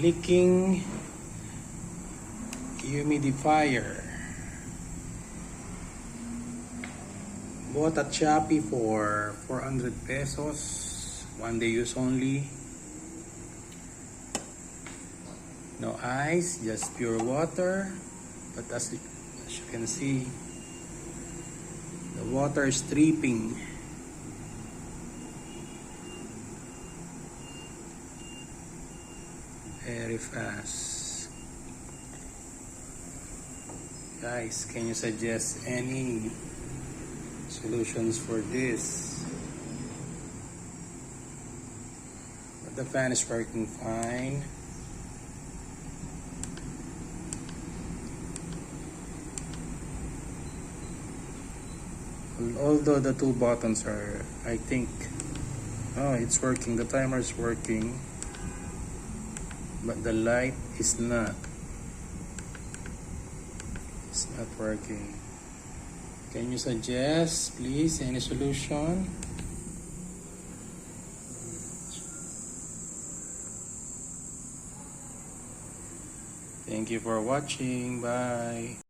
leaking humidifier. Bought at Shopee for 400 pesos. 1 day use only. No ice, just pure water. But as you can see, the water is dripping. Very fast. Guys, can you suggest any solutions for this? But the fan is working fine. Although the two buttons are, I think, oh, it's working, the timer is working, but the light is not. It's not working. Can you suggest, please, any solution? Thank you for watching. Bye.